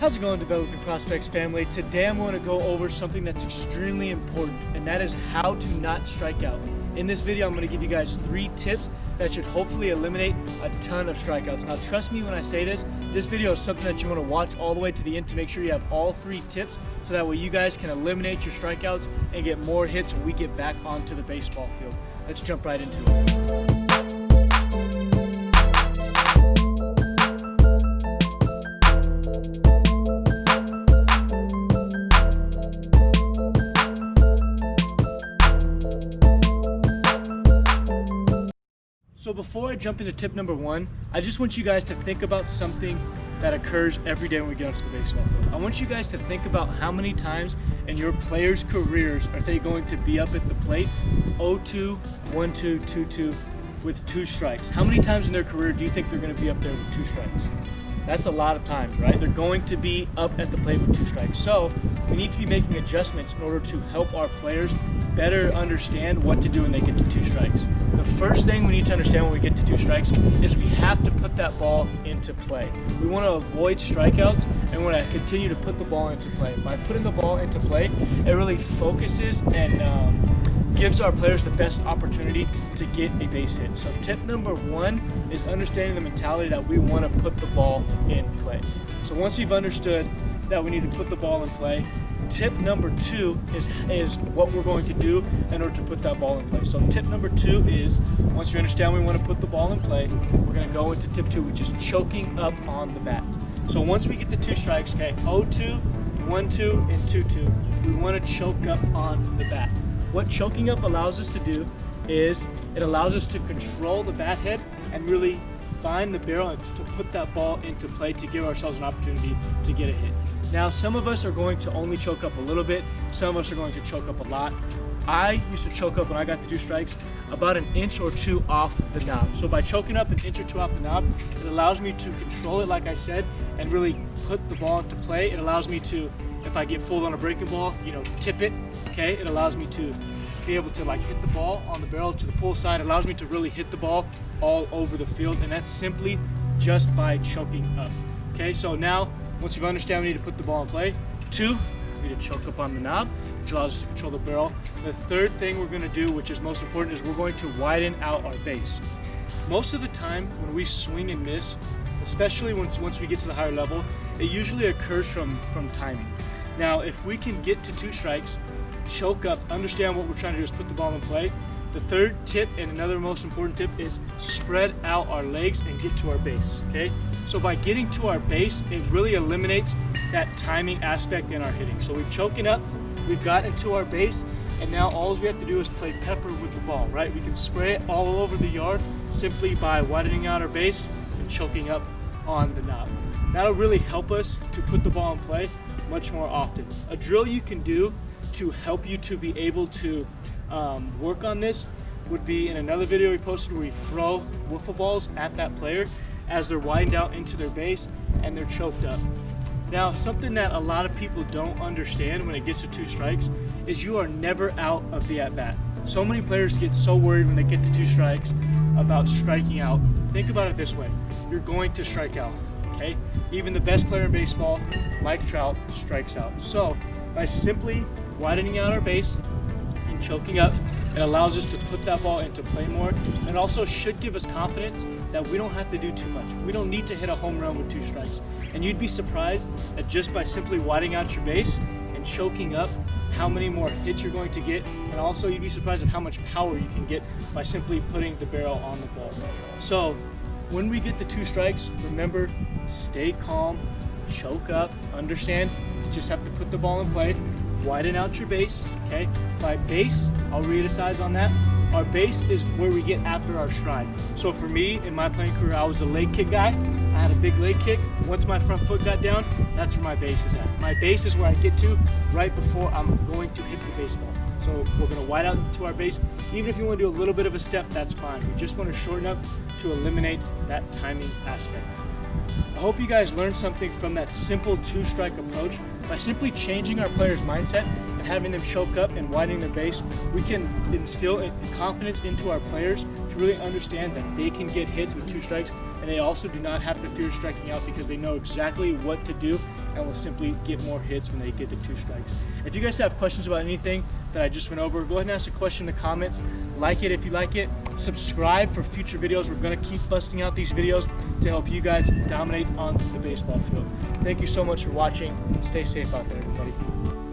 How's it going, Developing Prospects family? Today I'm going to go over something that's extremely important, and that is how to not strike out. In this video, I'm going to give you guys 3 tips that should hopefully eliminate a ton of strikeouts. Now trust me when I say this video is something that you want to watch all the way to the end to make sure you have all 3 tips, so that way you guys can eliminate your strikeouts and get more hits when we get back onto the baseball field. Let's jump right into it. So before I jump into tip number 1, I just want you guys to think about something that occurs every day when we get onto the baseball field. I want you guys to think about how many times in your players' careers are they going to be up at the plate 0-2, 1-2, 2-2 with 2 strikes. How many times in their career do you think they're going to be up there with 2 strikes? That's a lot of times, right? They're going to be up at the plate with 2 strikes. So we need to be making adjustments in order to help our players better understand what to do when they get to 2 strikes. The first thing we need to understand when we get to 2 strikes is we have to put that ball into play. We want to avoid strikeouts and we want to continue to put the ball into play. By putting the ball into play, it really focuses and gives our players the best opportunity to get a base hit. So tip number 1 is understanding the mentality that we want to put the ball in play. So once we've understood that we need to put the ball in play, tip number 2 is what we're going to do in order to put that ball in play. So tip number 2 is, once you understand we want to put the ball in play, we're going to go into tip 2, which is choking up on the bat. So once we get the 2 strikes, okay, 0-2, 1-2, and 2-2, we want to choke up on the bat. What choking up allows us to do is it allows us to control the bat head and really find the barrel and to put that ball into play to give ourselves an opportunity to get a hit. Now, some of us are going to only choke up a little bit. Some of us are going to choke up a lot. I used to choke up when I got to 2 strikes about 1 inch or 2 off the knob. So by choking up 1 inch or 2 off the knob, it allows me to control it, like I said, and really put the ball into play. It allows me to, if I get fooled on a breaking ball, tip it, okay? It allows me to be able to hit the ball on the barrel to the pull side. It allows me to really hit the ball all over the field, and that's simply just by choking up. Okay, so now once you understand we need to put the ball in play, 2, we need to choke up on the knob, which allows us to control the barrel. The third thing we're going to do, which is most important, is we're going to widen out our base. Most of the time when we swing and miss, especially once we get to the higher level, it usually occurs from timing. Now, if we can get to 2 strikes, choke up, understand what we're trying to do is put the ball in play. The third tip, and another most important tip, is spread out our legs and get to our base, okay? So by getting to our base, it really eliminates that timing aspect in our hitting. So we've choken up, we've gotten to our base, and now all we have to do is play pepper with the ball, right? We can spray it all over the yard simply by widening out our base and choking up on the knob. That'll really help us to put the ball in play much more often. A drill you can do to help you to be able to work on this would be in another video we posted where we throw wiffle balls at that player as they're widened out into their base and they're choked up. Now, something that a lot of people don't understand when it gets to 2 strikes is you are never out of the at-bat. So many players get so worried when they get to 2 strikes about striking out. Think about it this way: you're going to strike out, okay? Even the best player in baseball, like Trout, strikes out. So by simply widening out our base and choking up, it allows us to put that ball into play more. It also should give us confidence that we don't have to do too much. We don't need to hit a home run with 2 strikes. And you'd be surprised that just by simply widening out your base and choking up, how many more hits you're going to get. And also you'd be surprised at how much power you can get by simply putting the barrel on the ball. So when we get the 2 strikes, remember, stay calm, choke up, understand, just have to put the ball in play, widen out your base, okay? By base, I'll re-emphasize on that. Our base is where we get after our stride. So for me, in my playing career, I was a leg kick guy. I had a big leg kick. Once my front foot got down, that's where my base is at. My base is where I get to right before I'm going to hit the baseball. So we're gonna wide out to our base. Even if you wanna do a little bit of a step, that's fine. We just wanna shorten up to eliminate that timing aspect. I hope you guys learned something from that simple 2-strike approach. By simply changing our players' mindset and having them choke up and widening their base, we can instill confidence into our players to really understand that they can get hits with 2 strikes and they also do not have to fear striking out because they know exactly what to do and will simply get more hits when they get to 2 strikes. If you guys have questions about anything that I just went over, go ahead and ask a question in the comments. Like it if you like it. Subscribe for future videos. We're gonna keep busting out these videos to help you guys dominate on the baseball field. Thank you so much for watching. Stay safe out there, everybody.